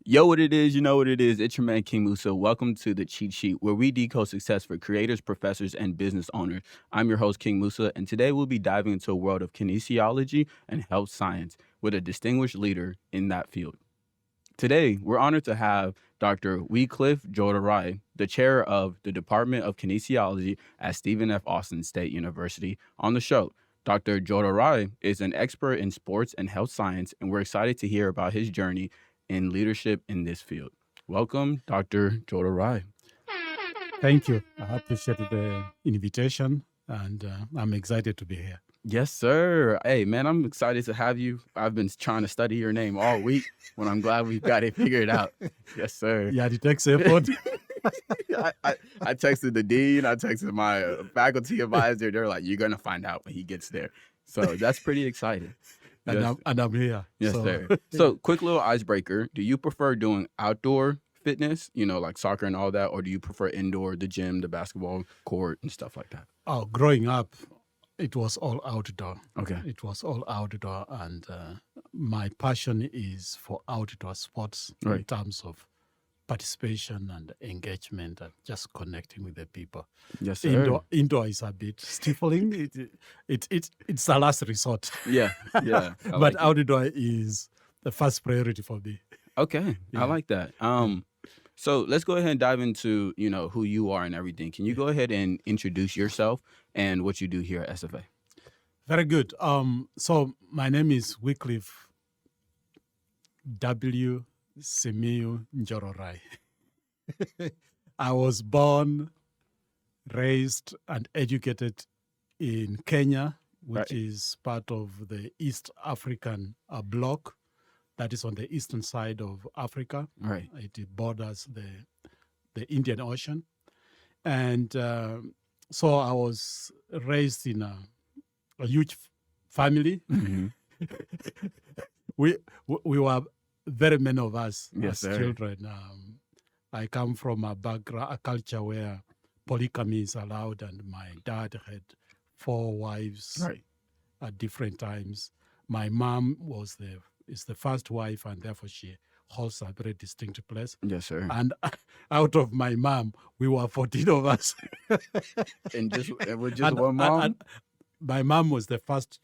Yo, what it is, you know what it is. It's your man, King Musa. Welcome to the Cheat Sheet, where we decode success for creators, professors, and business owners. I'm your host, King Musa, and today we'll be diving into a world of kinesiology and health science with a distinguished leader in that field. Today, we're honored to have Dr. Wycliffe Njororai, the chair of the Department of Kinesiology at Stephen F. Austin State University, on the show. Dr. Njororai is an expert in sports and health science, and we're excited to hear about his journey in leadership in this field. Welcome, Dr. Njororai. Thank you. I appreciate the invitation, and I'm excited to be here. Yes, sir. Hey, man, I'm excited to have you. I've been trying to study your name all week, but I'm glad we've got it figured out. Yes, sir. Yeah, it takes effort. I texted the dean. I texted my faculty advisor. They're like, you're going to find out when he gets there. So that's pretty exciting. And I'm here. Yes, so. sir. So quick little icebreaker. Do you prefer doing outdoor fitness, like soccer and all that, or do you prefer indoor, the gym, the basketball court and stuff like that? Oh, growing up, it was all outdoor. Okay. It was all outdoor, and my passion is for outdoor sports in terms of participation and engagement and just connecting with the people. Yes, sir. Indoor is a bit stifling. It's the last resort. Yeah. But outdoor is the first priority for me. Okay, yeah. I like that. So let's go ahead and dive into who you are and everything. Can you go ahead and introduce yourself and what you do here at SFA? Very good. So my name is Wycliffe W. Simiyu Njororai. I was born, raised, and educated in Kenya, which is part of the East African bloc that is on the eastern side of Africa. Right. It borders the Indian Ocean. And so I was raised in a huge family. Mm-hmm. We were very many of us as sir. Children. I come from a culture where polygamy is allowed, and my dad had 4 wives at different times. My mom is the first wife, and therefore she holds a very distinct place. Yes, sir. And out of my mom, we were 14 of us. And with just one mom? And my mom was the first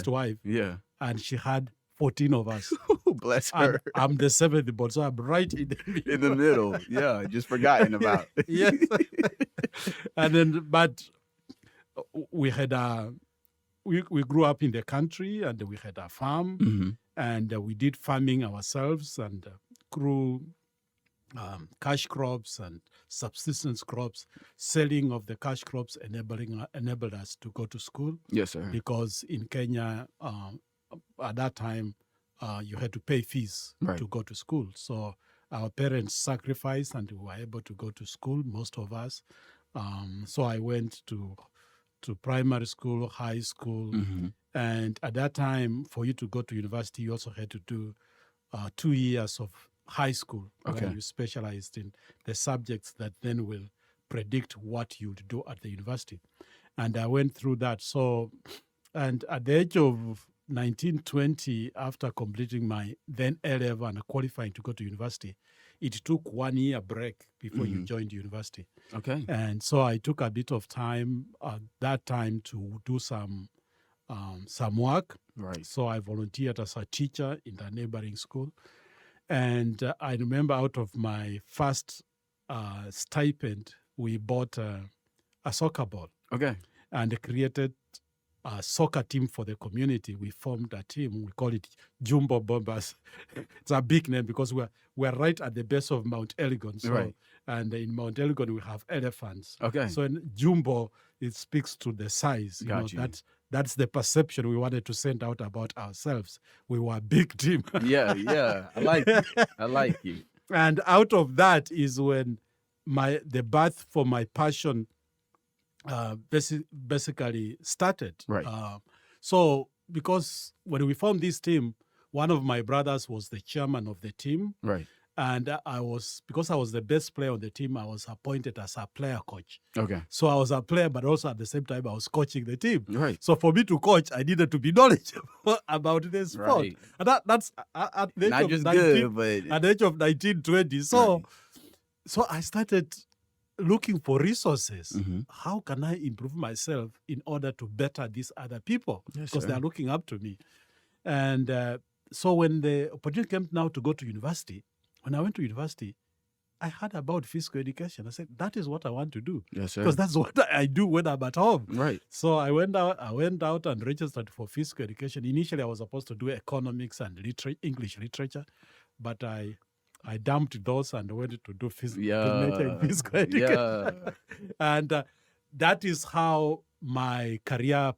wife. Yeah. And she had 14 of us. Bless her. And I'm the 7th born, so I'm right in the middle. In the middle. Yeah, just forgotten about. Yes. And then, but we had we grew up in the country, and we had a farm. Mm-hmm. And we did farming ourselves and grew cash crops and subsistence crops. Selling of the cash crops enabled us to go to school. Yes, sir. Because in Kenya, at that time, you had to pay fees to go to school. So our parents sacrificed, and we were able to go to school, most of us. So I went to primary school, high school. Mm-hmm. And at that time, for you to go to university, you also had to do 2 years of high school, where you specialized in the subjects that then will predict what you would do at the university. And I went through that. So, and at the age of 19, 20, after completing my then A-level and qualifying to go to university, it took 1 year break before you joined university. Okay. And so I took a bit of time at that time to do some work. Right. So I volunteered as a teacher in the neighboring school. And I remember out of my first stipend, we bought a soccer ball. Okay. And created a soccer team for the community. We formed a team. We call it Jumbo Bombers. It's a big name because we're right at the base of Mount Elgon. So, and in Mount Elgon, we have elephants. Okay. So in Jumbo, it speaks to the size. That's the perception we wanted to send out about ourselves. We were a big team. Yeah. I like you. And out of that is when the birth for my passion basically started. Right. So because when we formed this team, one of my brothers was the chairman of the team. Right. And because I was the best player on the team, I was appointed as a player coach. Okay. So I was a player, but also at the same time, I was coaching the team. Right. So for me to coach, I needed to be knowledgeable about the sport. Right. And that's at the age Not of just 19, good, but at the age of 19, 20. So, Right. so I started looking for resources. Mhm. How can I improve myself in order to better these other people? Yes, Because sir. they're looking up to me. And so when the opportunity came now to go to university, when I went to university, I heard about physical education. I said, that is what I want to do. Yes, sir. Because that's what I do when I'm at home. Right. So I went out and registered for physical education. Initially, I was supposed to do economics and English literature, but I dumped those and went to do physical education. Yeah. And that is how my career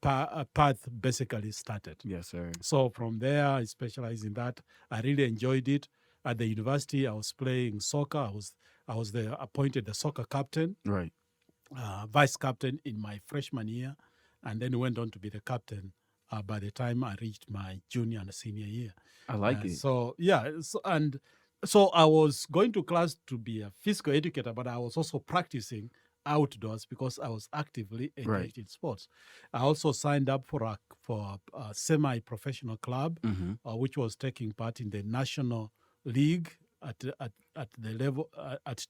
path basically started. Yes, sir. So from there, I specialized in that. I really enjoyed it. At the university, I was playing soccer. I was appointed the soccer captain, Right. vice captain in my freshman year, and then went on to be the captain by the time I reached my junior and senior year. I like it. So yeah, so I was going to class to be a physical educator, but I was also practicing outdoors because I was actively engaged Right. in sports. I also signed up for a semi-professional club, Mhm. which was taking part in the national league at the level at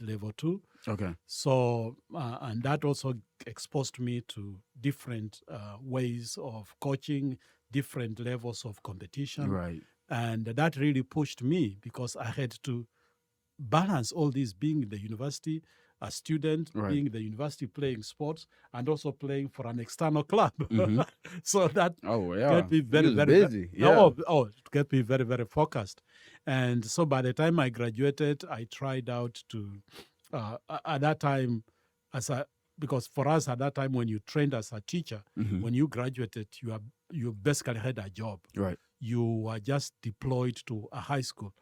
level two. Okay. So and that also exposed me to different ways of coaching, different levels of competition, Right. and that really pushed me because I had to balance all these, being in the university, a student, Right. being in the university playing sports, and also playing for an external club. Mhm. So that Oh yeah. kept me You very, was very busy. Yeah. it kept me very, very focused. And so by the time I graduated, I tried out to at that time because for us at that time when you trained as a teacher, Mhm. when you graduated, you basically had a job. Right. You were just deployed to a high school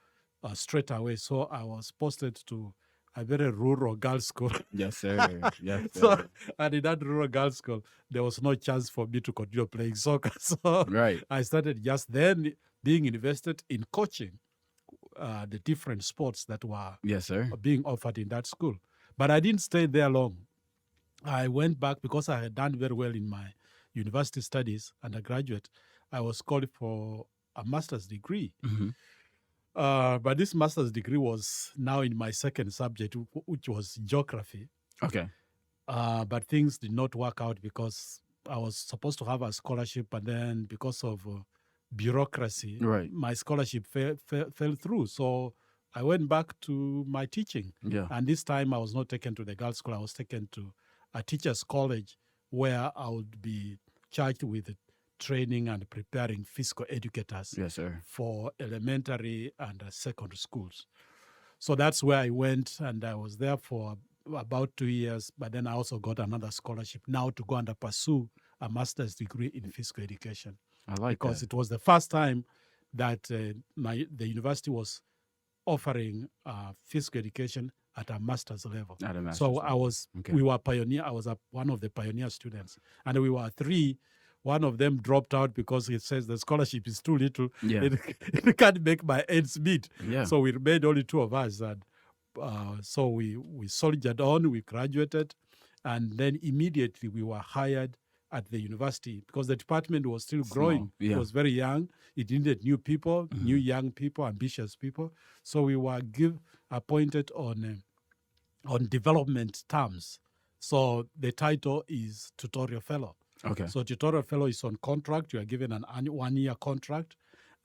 straight away. So I was posted to a very rural girls' school. Yes, sir. Yes, sir. So, and in that rural girls' school, there was no chance for me to continue playing soccer. So Right. I started just then being invested in coaching the different sports that were Yes, sir. being offered in that school. But I didn't stay there long. I went back because I had done very well in my university studies, undergraduate. I was called for a master's degree. Mhm. But this master's degree was now in my second subject, which was geography. Okay. But things did not work out because I was supposed to have a scholarship, and then because of bureaucracy, Right. my scholarship fell through. So I went back to my teaching. Yeah. And this time I was not taken to the girls' school. I was taken to a teacher's college where I would be charged with training and preparing physical educators Yes, sir. for elementary and secondary schools. So that's where I went, and I was there for about 2 years. But then I also got another scholarship now to go and pursue a master's degree in physical education. I like Because that. it was the first time that the university was offering physical education at a master's level. At a master's So level. Okay. we were pioneer. I was one of the pioneer students, and we were three. One of them dropped out because he says the scholarship is too little. Yeah. It can't make my ends meet. Yeah. So we remained only two of us, and so we soldiered on. We graduated, and then immediately we were hired at the university because the department was still growing. Yeah. It was very young. It needed new people, Mhm. new young people, ambitious people. So we were appointed on development terms. So the title is tutorial fellow. Okay. So tutorial fellow is on contract. You are given an 1-year contract,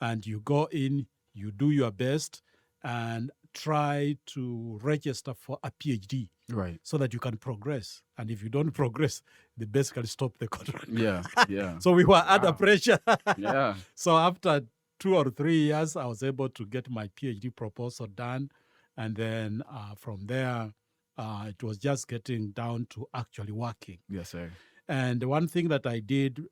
and you go in, you do your best, and try to register for a PhD Right. so that you can progress. And if you don't progress, they basically stop the contract. Yeah. Yeah. So we were under Wow. pressure. Yeah. So after 2 or 3 years, I was able to get my PhD proposal done. And then from there, it was just getting down to actually working. Yes, sir. And one thing that I did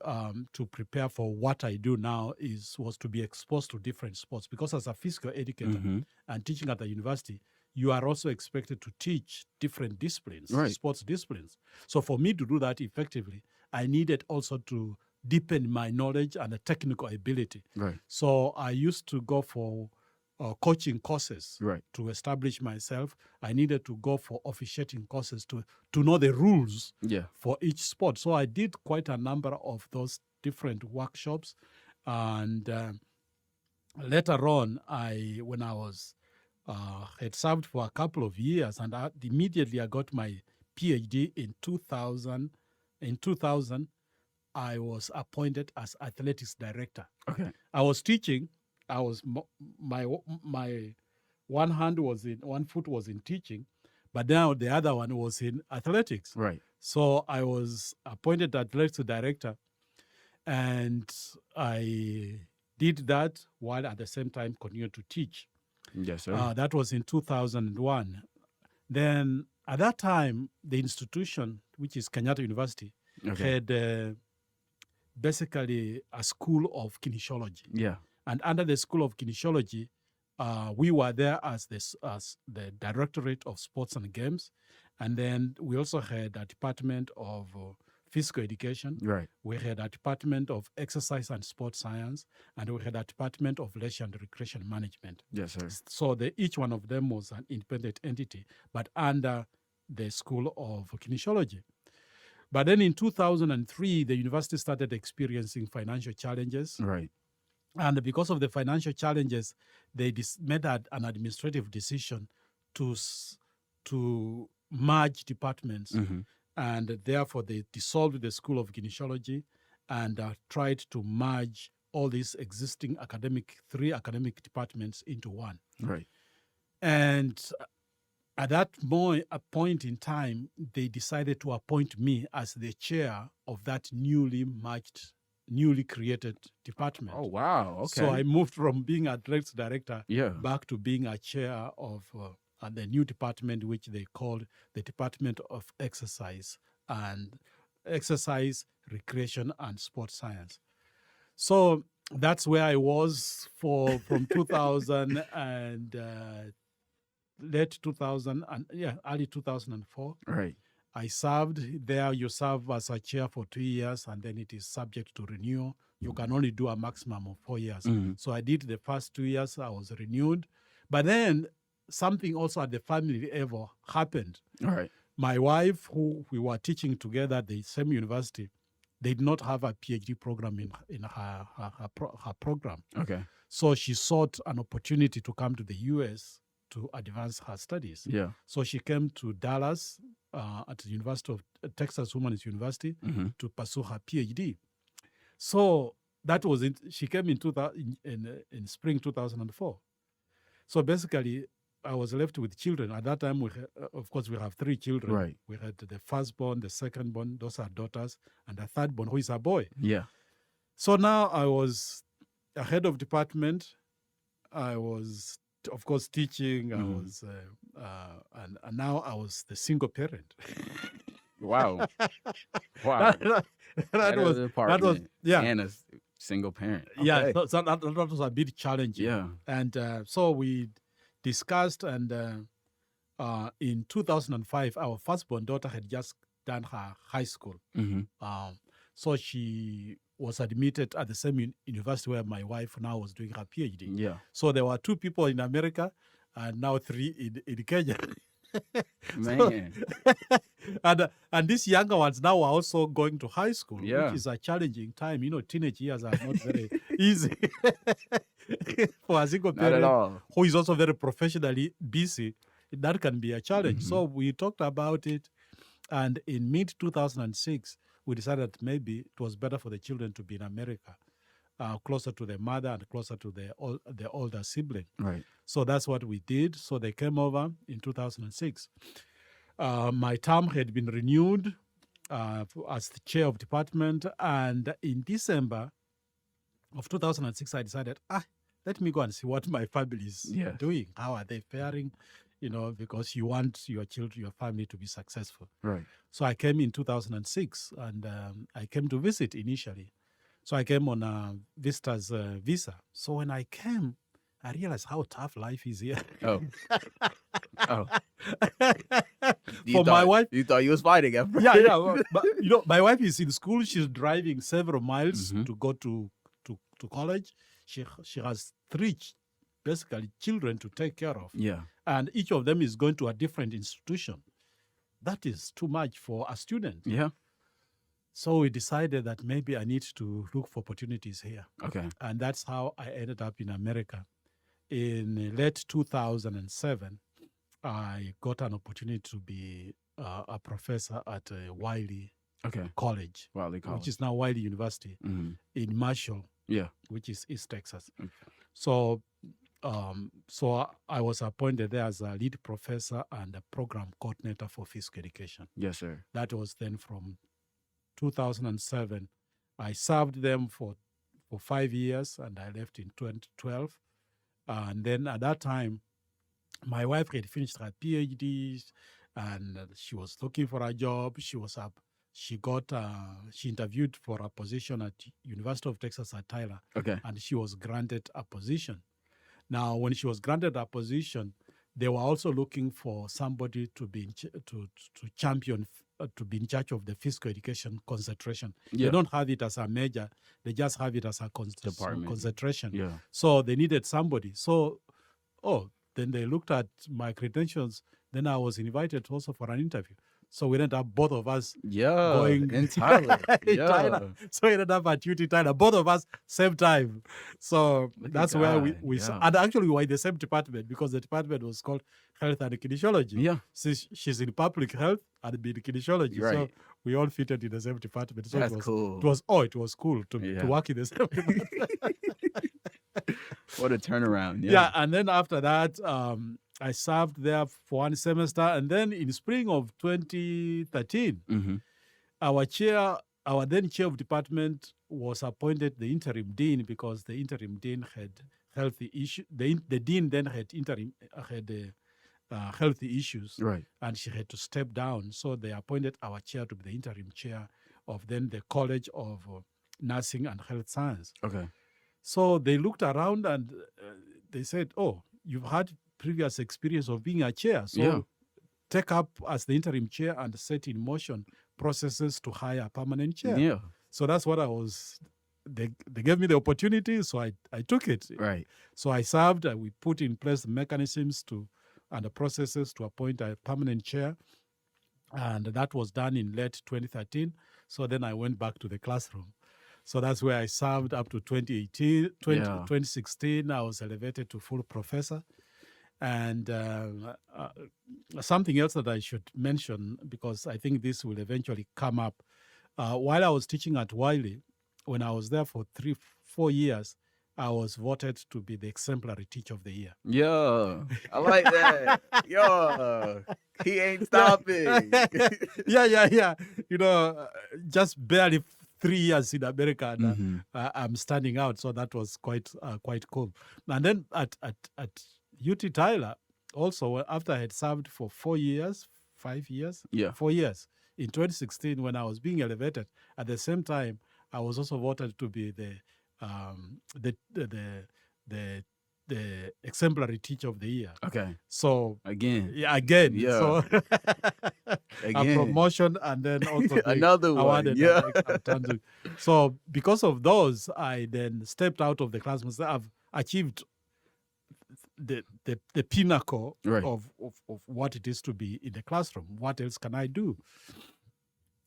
to prepare for what I do now was to be exposed to different sports. Because as a physical educator Mhm. and teaching at the university, you are also expected to teach different disciplines, Right. sports disciplines. So for me to do that effectively, I needed also to deepen my knowledge and technical ability. Right. So I used to go for coaching courses Right. to establish myself. I needed to go for officiating courses to know the rules Yeah. for each sport. So I did quite a number of those different workshops. And later on, when I was had served for a couple of years, and immediately I got my PhD in 2000. In 2000, I was appointed as athletics director. Okay. I was teaching. I was my one foot was in teaching, but now the other one was in athletics. Right. So I was appointed athletics director, and I did that while at the same time continued to teach. Yes, sir. That was in 2001. Then at that time, the institution, which is Kenyatta University, Okay. had basically a school of kinesiology. Yeah. And under the School of Kinesiology, we were there as the Directorate of Sports and Games. And then we also had a Department of Physical Education. Right. We had a Department of Exercise and Sports Science. And we had a Department of Leisure and Recreation Management. Yes, sir. So each one of them was an independent entity, but under the School of Kinesiology. But then in 2003, the university started experiencing financial challenges. Right. And because of the financial challenges, they made an administrative decision to merge departments. Mm-hmm. And therefore, they dissolved the School of Kinesiology and tried to merge all these existing three academic departments into one. Right. And at that point in time, they decided to appoint me as the chair of that newly created department. Oh, wow. Okay. So I moved from being athletics director back to being a chair of the new department, which they called the Department of Exercise, Recreation, and Sports Science. So that's where I was from 2000 and early 2004. Right. I served there. You serve as a chair for 2 years, and then it is subject to renewal. You can only do a maximum of 4 years. Mm-hmm. So I did the first 2 years. I was renewed. But then something also at the family level happened. All right. My wife, who we were teaching together at the same university, they did not have a PhD program in her program. Okay. So she sought an opportunity to come to the US to advance her studies. Yeah. So she came to Dallas at the University of Texas Women's University Mm-hmm. to pursue her PhD. So that was it. She came in spring 2004. So basically, I was left with children. At that time, of course, we have 3 children. Right. We had the firstborn, the secondborn, those are daughters, and the thirdborn, who is a boy. Yeah. So now I was a head of department. I was, of course, teaching. I was, and now I was the single parent. Wow. Wow. that was yeah. And a single parent. Okay. Yeah, so that was a bit challenging. Yeah. And so we discussed, and in 2005, our firstborn daughter had just done her high school. Mm-hmm. So she was admitted at the same university where my wife now was doing her PhD. Yeah. So there were 2 people in America and now 3 in Kenya. Man. And these younger ones now are also going to high school, Yeah. which is a challenging time. You know, teenage years are not very easy for a single Not at parent all. who is also very professionally busy. That can be a challenge. Mm-hmm. So we talked about it, and in mid-2006, we decided that maybe it was better for the children to be in America, closer to their mother and closer to the older sibling. Right. So that's what we did. So they came over in 2006. My term had been renewed as the chair of department. And in December of 2006, I decided, let me go and see what my family is doing. How are they faring? You know, because you want your children, your family to be successful. Right. So I came in 2006, and I came to visit initially. So I came on a visitor's visa. So when I came, I realized how tough life is here. Oh. Oh. My wife, you thought you was fighting at first. yeah. But you know, my wife is in school. She's driving several miles to go to college. She has 3 basically children to take care of. Yeah. And each of them is going to a different institution. That is too much for a student. Yeah. So we decided that maybe I need to look for opportunities here. Okay. And that's how I ended up in America. In late 2007, I got an opportunity to be a professor at Wiley Okay. College, Wiley College. which is now Wiley University Mhm. in Marshall, Yeah. which is East Texas. Okay. So I was appointed there as a lead professor and a program coordinator for physical education. Yes, sir. That was then from 2007. I served them for 5 years, and I left in 2012. And then at that time, my wife had finished her PhD, and she was looking for a job. She interviewed for a position at University of Texas at Tyler, Okay. and she was granted a position. Now, when she was granted a position, they were also looking for somebody to be to champion, to be in charge of the physical education concentration. Yeah. They don't have it as a major; they just have it as a Department. concentration. Yeah. So they needed somebody. So, then they looked at my credentials. Then I was invited also for an interview. So we ended up, both of us, Yeah. going In Tyler. in Yeah. Tyler. So we ended up at UT Tyler, both of us, same time. So Look at that's where God. we Yeah. and actually we were in the same department, because the department was called Health and Kinesiology. Yeah. She's in public health and in kinesiology. So Right. we all fitted in the same department. So That's it was cool. it was cool to Yeah. work in the same department. What a turnaround. Yeah, and then after that, I served there for one semester, and then in spring of 2013, Mm-hmm. our then chair of department was appointed the interim dean, because the interim dean had healthy issues. The dean then had healthy issues, Right. and she had to step down. So they appointed our chair to be the interim chair of then the College of Nursing and Health Science. Okay. So they looked around and they said, "Oh, you've had previous experience of being a chair. So Yeah. take up as the interim chair and set in motion processes to hire a permanent chair." Yeah. So that's what I was. They gave me the opportunity, so I took it. Right. So I served. We put in place the mechanisms and the processes to appoint a permanent chair, and that was done in late 2013. So then I went back to the classroom. So that's where I served up to 2018. Yeah. 2016, I was elevated to full professor. And something else that I should mention, because I think this will eventually come up, while I was teaching at Wiley, when I was there for 4 years, I was voted to be the exemplary teacher of the year. Yeah. I like that. Yeah. He ain't stopping. Yeah. Just barely 3 years in America, and Mhm. I'm standing out. So that was quite cool. And then at UT Tyler, also, after I had served for 4 years, 5 years, Yeah. 4 years, in 2016, when I was being elevated, at the same time, I was also voted to be the exemplary teacher of the year. Okay. So Again. yeah, again. Yeah. So a Again. promotion, and then also being Another one. awarded Yeah. a ton. So because of those, I then stepped out of the classroom. So I've achieved the pinnacle Right. of what it is to be in the classroom. What else can I do?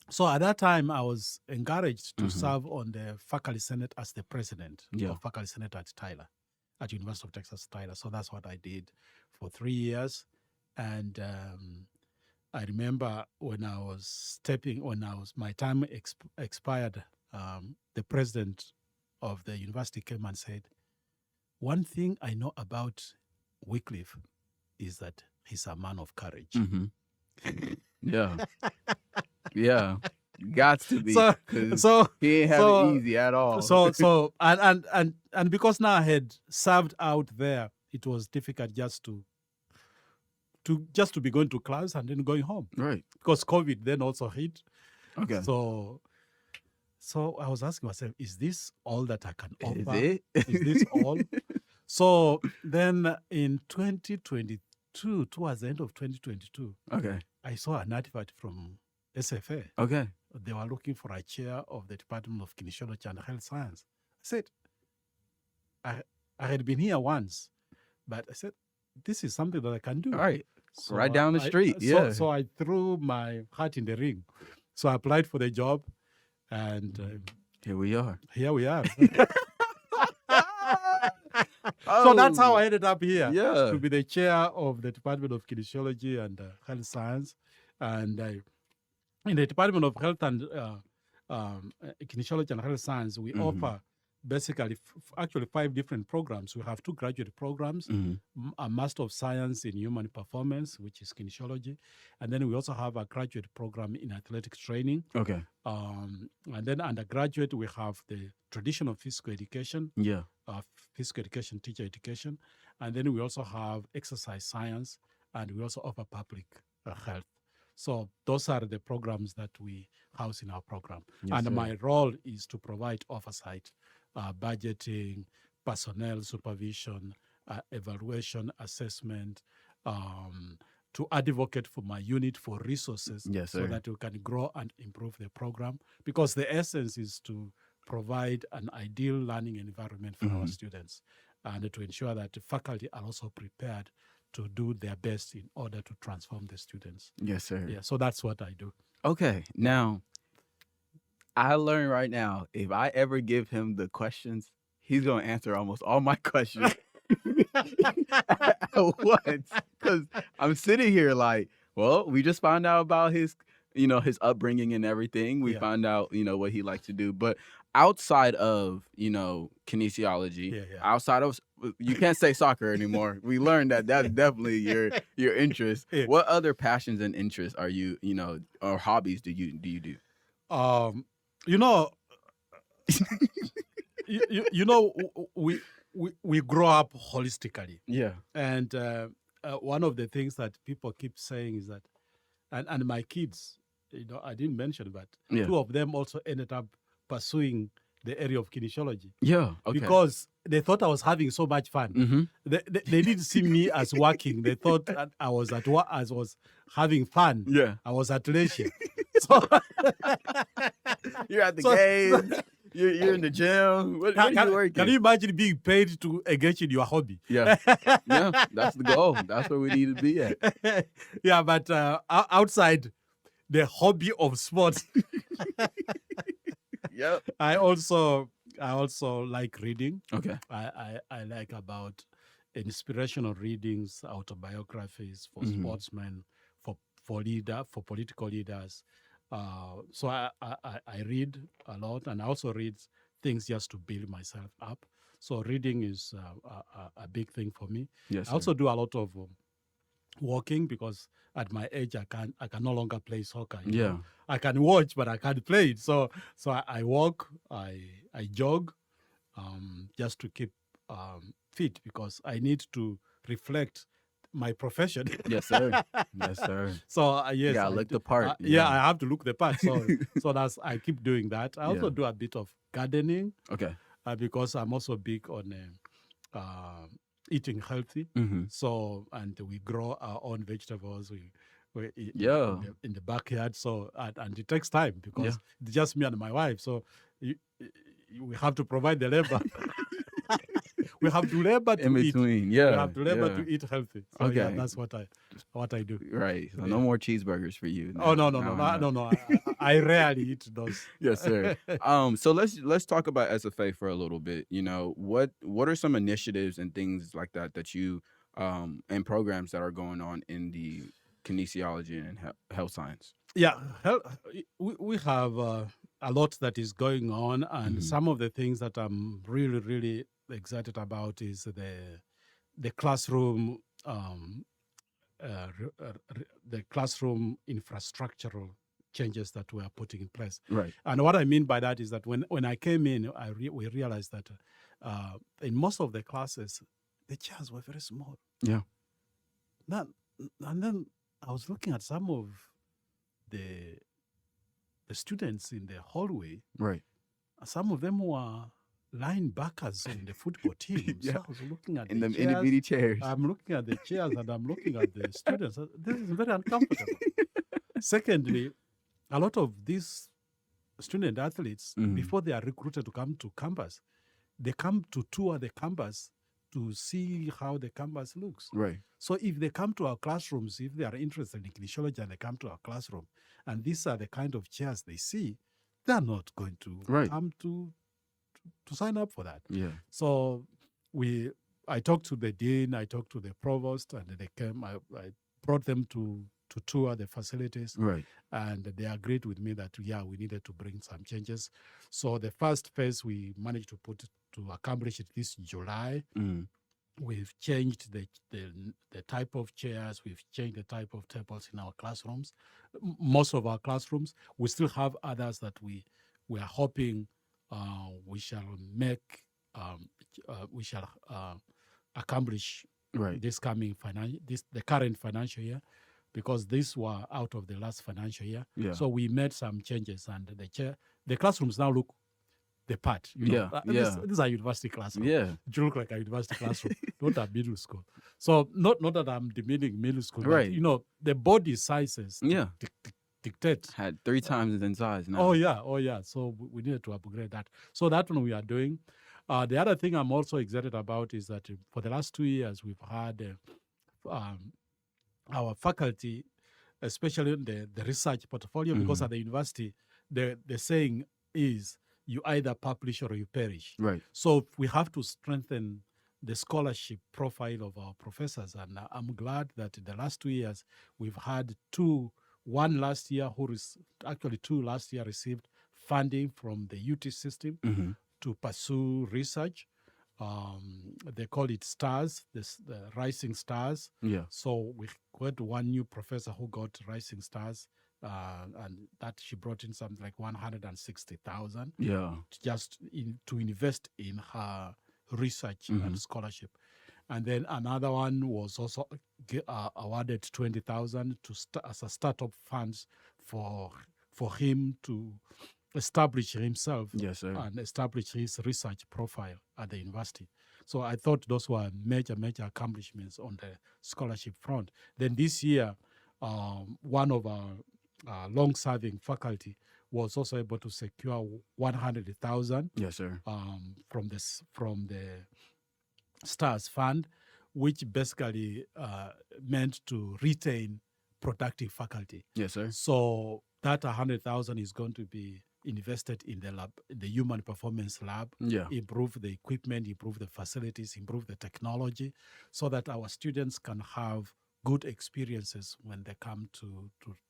So at that time, I was encouraged to Mhm. serve on the faculty senate as the president Yeah. of faculty senate at Tyler, at University of Texas Tyler. So that's what I did for 3 years. And I remember when my time expired, the president of the university came and said, "One thing I know about Wycliffe is that he's a man of courage." Mhm. Yeah. Yeah. Got to be. So- 'Cause So he ain't have so- it easy at all. So and because now I had served out there, it was difficult just to be going to class and then going home, Right. because COVID then also hit. Okay. So I was asking myself, is this all that I can offer? Is it? Is this all? So then in 2022, towards the end of 2022, Okay. I saw an advert from SFA. Okay. They were looking for a chair of the Department of Kinesiology and Health Science. I said, I had been here once, But I said, this is something that I can do. All right. So Right down the street. So I threw my hat in the ring. So I applied for the job, and here we are. Here we are. So that's how I ended up here. Yeah. To be the chair of the Department of Kinesiology and Health Science. And in the Department of Health and Kinesiology and Health Science, we offer basically actually 5 different programs. We have 2 graduate programs, a Master of Science in Human Performance, which is kinesiology. And then we also have a graduate program in athletics training. Okay. And then undergraduate, we have the traditional physical education. Yeah. Physical education, teacher education. And then we also have exercise science, and we also offer public health. So those are the programs that we house in our program. Yes, and sir. my role is to provide oversight, budgeting, personnel supervision, evaluation, assessment, to advocate for my unit for resources, Yes, so sir. that we can grow and improve the program. Because the essence is to provide an ideal learning environment for our students, and to ensure that the faculty are also prepared to do their best in order to transform the students. Yes, sir. Yeah, so that's what I do. Okay. Now, I learned right now, if I ever give him the questions, he's going to answer almost all my questions at once. Because I'm sitting here like, well, we just found out about his, his upbringing and everything. We found out, what he likes to do. But outside of, kinesiology, outside of, you can't say soccer anymore. We learned that that's definitely your interest. What other passions and interests are you, or hobbies do you do? We grow up holistically. Yeah. And one of the things that people keep saying is that, and my kids, I didn't mention, but 2 of them also ended up pursuing the area of kinesiology. Yeah. Okay. Because they thought I was having so much fun. They didn't see me as working. They thought that I was at work, I was having fun. Yeah. I was at leisure. So you're at the game. You're in the gym. What are you working? Can you imagine being paid to engage in your hobby? Yeah. Yeah, that's the goal. That's where we need to be at. Yeah, but outside the hobby of sports, yep. I also like reading. Okay. I like about inspirational readings, autobiographies for sportsmen, for political leaders. So I read a lot, and I also read things just to build myself up. So reading is a big thing for me. Yes, I also do a lot of walking, because at my age I can no longer play soccer. You know? I can watch, but I can't play it. So I walk, I jog, just to keep fit, because I need to reflect my profession. Yes, sir. Yes, sir. So yes, I look the part. Yeah, I have to look the part. So that's, I keep doing that. I also do a bit of gardening. Okay. Because I'm also big on eating healthy. So, and we grow our own vegetables. We in the backyard. So and it takes time, because it's just me and my wife. So we have to provide the labor. We have to labor to in between. eat. We have to labor to eat healthy. So okay. That's what I do. Right. So no more cheeseburgers for you. No. No. I rarely eat those. Yes, sir. So let's talk about SFA for a little bit. What are some initiatives and things like that you and programs that are going on in the kinesiology and health science? Yeah, we have a lot that is going on, and some of the things that I'm really, really excited about is the classroom, the classroom infrastructural changes that we are putting in place. Right. And what I mean by that is that when I came in, we realized that in most of the classes, the chairs were very small. Yeah. And then I was looking at some of the students in the hallway. Right. Some of them were linebackers in the football team. So I was looking at in the them chairs. itty-bitty chairs. I'm looking at the chairs and I'm looking at the students. This is very uncomfortable. Secondly, a lot of these student athletes, before they are recruited to come to campus, they come to tour the campus to see how the campus looks. Right. So if they come to our classrooms, if they are interested in kinesiology and they come to our classroom, and these are the kind of chairs they see, they're not going to Right. come to sign up for that. Yeah. So I talked to the dean, I talked to the provost, and they came. I brought them to tour the facilities, Right. and they agreed with me that we needed to bring some changes. So the first phase we managed to accomplish it this July. Mm. We've changed the type of chairs. We've changed the type of tables in our classrooms. Most of our classrooms, we still have others that we are hoping we shall make. We shall accomplish Right. this coming the current financial year, because these were out of the last financial year. Yeah. So we made some changes, and the classrooms now look the part. Yeah. These are university classrooms. Yeah. It look like a university classroom, not a middle school. So not that I'm demeaning middle school, Right. but the body sizes Yeah. dictate. Had 3 times in size now. Oh yeah. So we needed to upgrade that. So that one we are doing. The other thing I'm also excited about is that for the last 2 years we've had our faculty, especially in the research portfolio, because at the university the saying is you either publish or you perish. Right. So we have to strengthen the scholarship profile of our professors, and I'm glad that in the last 2 years we've had two last year received funding from the UT system to pursue research. They call it STARS, the Rising Stars. Yeah. So we got one new professor who got Rising Stars, and that she brought in something like 160,000. Yeah. Just to invest in her research and scholarship. And then another one was also awarded 20,000 as a startup funds for him to establish himself. Yes, sir. And establish his research profile at the university. So I thought those were major accomplishments on the scholarship front. Then this year, one of our long-serving faculty was also able to secure 100,000. Yes, sir. From the STARS fund, which basically meant to retain productive faculty. Yes, sir. So that 100,000 is going to be invested in the lab, the human performance lab. Yeah. Improve the equipment, improve the facilities, improve the technology, so that our students can have good experiences when they come to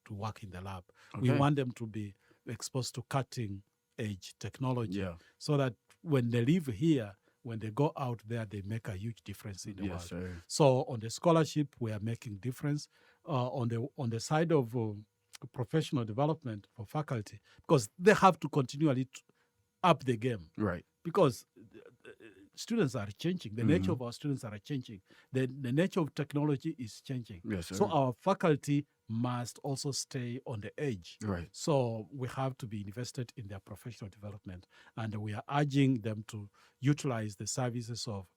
work in the lab. Okay. We want them to be exposed to cutting edge technology, Yeah. so that when they live here, when they go out there, they make a huge difference in the world. Yes, sir. So on the scholarship, we are making difference. On the side of professional development for faculty, because they have to continually up the game. Right. Because students are changing. The nature of our students are changing. The nature of technology is changing. Yes, sir. So our faculty must also stay on the edge. Right. So we have to be invested in their professional development. And we are urging them to utilize the services of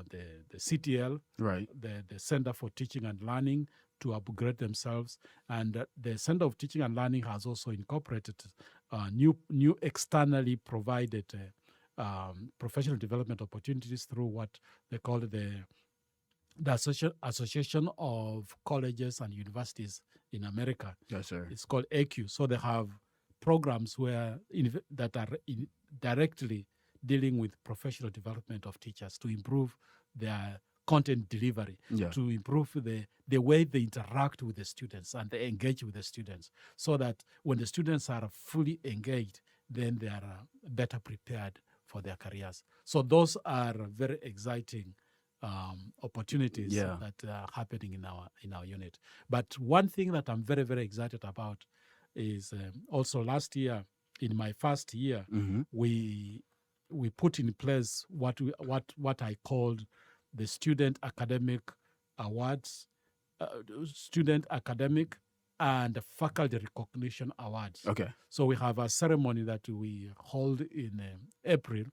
the CTL, Right. the Center for Teaching and Learning, to upgrade themselves. And the Center of Teaching and Learning has also incorporated new externally provided professional development opportunities through what they call the Association of Colleges and Universities in America. Yes, sir. It's called AQ. So they have programs that are directly dealing with professional development of teachers to improve their content delivery, to improve the way they interact with the students and they engage with the students, so that when the students are fully engaged, then they are better prepared for their careers. So those are very exciting opportunities that are happening in our unit. But one thing that I'm very, very excited about is also last year, in my first year, we put in place what I called the Student Academic Awards, Student Academic and Faculty Recognition Awards. Okay. So we have a ceremony that we hold in April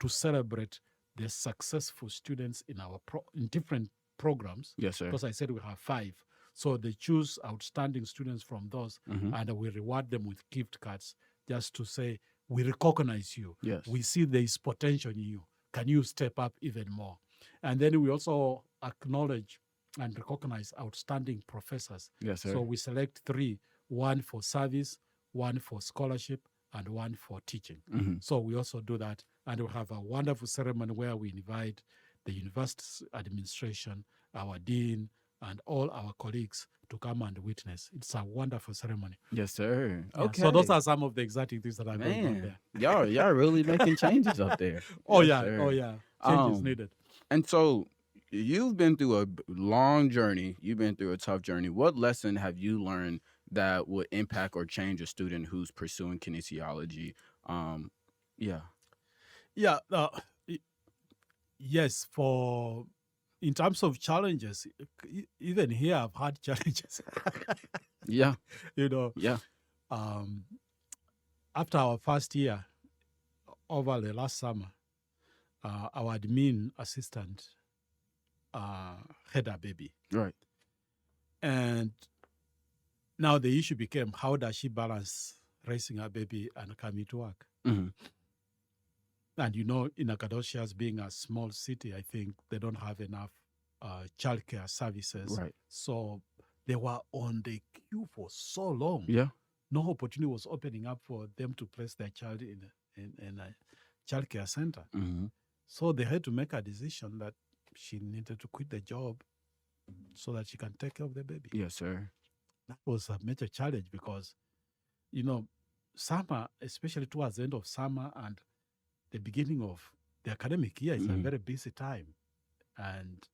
to celebrate the successful students in our in different programs. Yes, sir. Because I said we have 5. So they choose outstanding students from those, and we reward them with gift cards just to say, we recognize you. Yes. We see there is potential in you. Can you step up even more? And then we also acknowledge and recognize outstanding professors. Yes, sir. So we select 3, one for service, one for scholarship, and one for teaching. Mhm. So we also do that. And we have a wonderful ceremony where we invite the university administration, our dean, and all our colleagues to come and witness. It's a wonderful ceremony. Yes, sir. Yeah, Okay. so those are some of the exciting things that are going on Man, there. y'all really making changes up there. Oh Yes, yeah, sir. oh yeah. Change is Um, needed. And so you've been through a long journey. You've been through a tough journey. What lesson have you learned that would impact or change a student who's pursuing kinesiology? Yeah. Yeah, yes. For in terms of challenges, even here I've had challenges. Yeah. You know, Yeah. after our first year, over the last summer, our admin assistant had a baby, Right. and now the issue became, how does she balance raising a baby and coming to work? Hmm. And you know, in Cappadocia, being a small city, I think they don't have enough childcare services. Right. So they were on the queue for so long. Yeah. No opportunity was opening up for them to place their child in a childcare center. Hmm. So they had to make a decision that she needed to quit the job so that she can take care of the baby. Yes, sir. That was a major challenge because, you know, summer, especially towards the end of summer and the beginning of the academic year, is a very busy time. And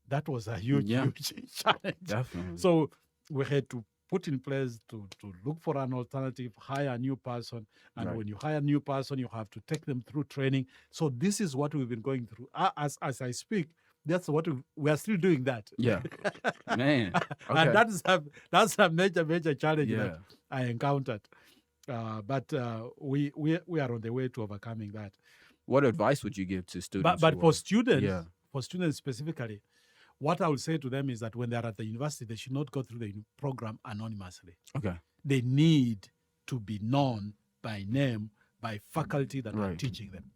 that was a huge, huge challenge. Definitely. So we had to put in place to look for an alternative, hire a new person. And when you hire a new person, you have to take them through training. So this is what we've been going through. As I speak, that's what we are still doing that. Yeah. Man. Okay. And that's a major challenge that I encountered. But we are on the way to overcoming that. What advice would you give to students? But for students specifically, what I would say to them is that when they are at the university, they should not go through the program anonymously. Okay. They need to be known by name by faculty that are teaching them.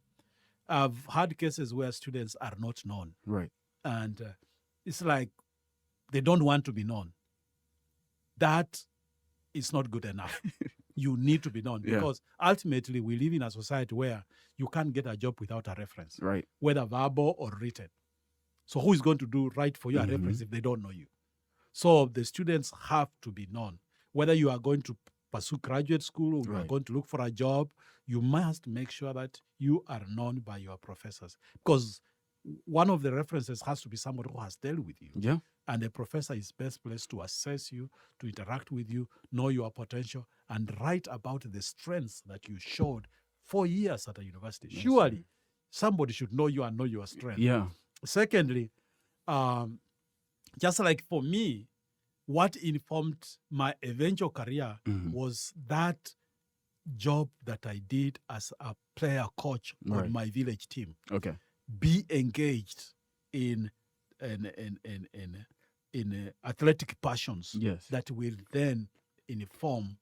I've had cases where students are not known. Right. And it's like they don't want to be known. That is not good enough. You need to be known because ultimately we live in a society where you can't get a job without a reference, whether verbal or written. So who is going to do right for you a reference if they don't know you? So the students have to be known. Whether you are going to pursue graduate school or you are going to look for a job, you must make sure that you are known by your professors, because one of the references has to be somebody who has dealt with you. Yeah. And the professor is best placed to assess you, to interact with you, know your potential, and write about the strengths that you showed 4 years at a university. Yes, surely somebody should know you and know your strength. Yeah. Secondly, just like for me, what informed my eventual career was that job that I did as a player coach on my village team. Okay. Be engaged in athletic passions that will then inform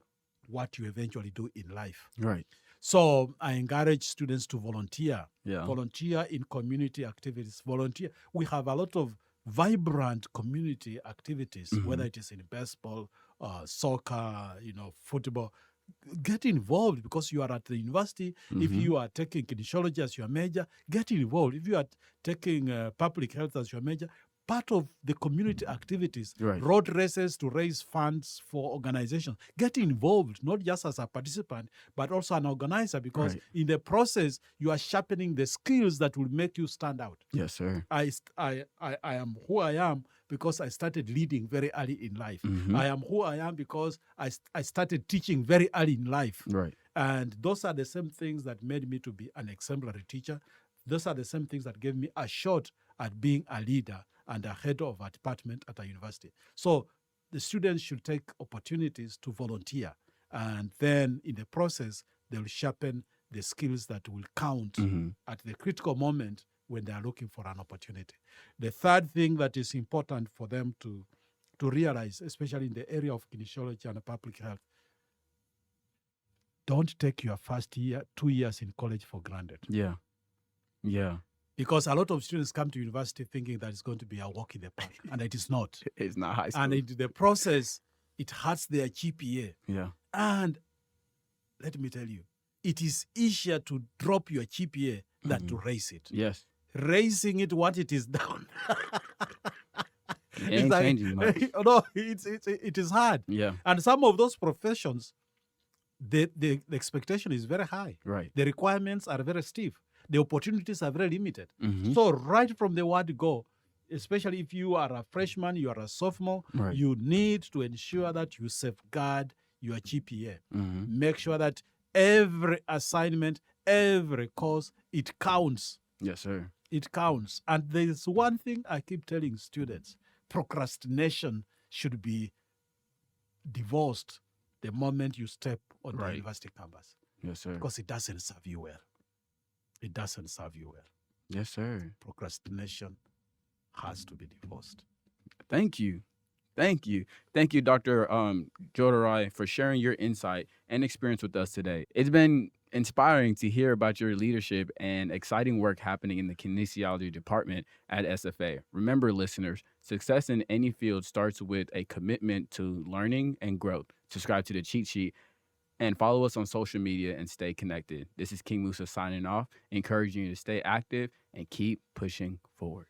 what you eventually do in life. Right. So I encourage students to volunteer. Yeah. Volunteer in community activities. Volunteer. We have a lot of vibrant community activities, whether it is in baseball, soccer, football. Get involved because you are at the university. If you are taking kinesiology as your major, get involved. If you are taking public health as your major, part of the community activities, road races to raise funds for organizations. Get involved, not just as a participant, but also an organizer, because in the process, you are sharpening the skills that will make you stand out. Yes, sir. I am who I am because I started leading very early in life. I am who I am because I started teaching very early in life. Right. And those are the same things that made me to be an exemplary teacher. Those are the same things that gave me a shot at being a leader and a head of a department at a university. So the students should take opportunities to volunteer. And then in the process, they'll sharpen the skills that will count at the critical moment when they are looking for an opportunity. The third thing that is important for them to realize, especially in the area of kinesiology and public health, don't take your first year, 2 years in college for granted. Yeah. Yeah. Because a lot of students come to university thinking that it's going to be a walk in the park, and it is not. It's not high school. And in the process, it hurts their GPA. Yeah. And let me tell you, it is easier to drop your GPA than to raise it. Yes. Raising it once it is down. It ain't changing much. No, it is hard. Yeah. And some of those professions, the expectation is very high. Right. The requirements are very stiff. The opportunities are very limited. Mhm. So right from the word go, especially if you are a freshman, you are a sophomore, Right. you need to ensure that you safeguard your GPA. Mhm. Make sure that every assignment, every course, it counts. Yes, sir. It counts. And there's one thing I keep telling students: procrastination should be divorced the moment you step on the Right. university campus, Yes, sir. because it doesn't serve you well. It doesn't serve you well. Yes, sir. Procrastination has to be divorced. Thank you. Thank you. Thank you, Dr. Njororai, for sharing your insight and experience with us today. It's been inspiring to hear about your leadership and exciting work happening in the kinesiology department at SFA. Remember, listeners, success in any field starts with a commitment to learning and growth. Subscribe to the Cheat Sheet and follow us on social media and stay connected. This is King Musa signing off, encouraging you to stay active and keep pushing forward.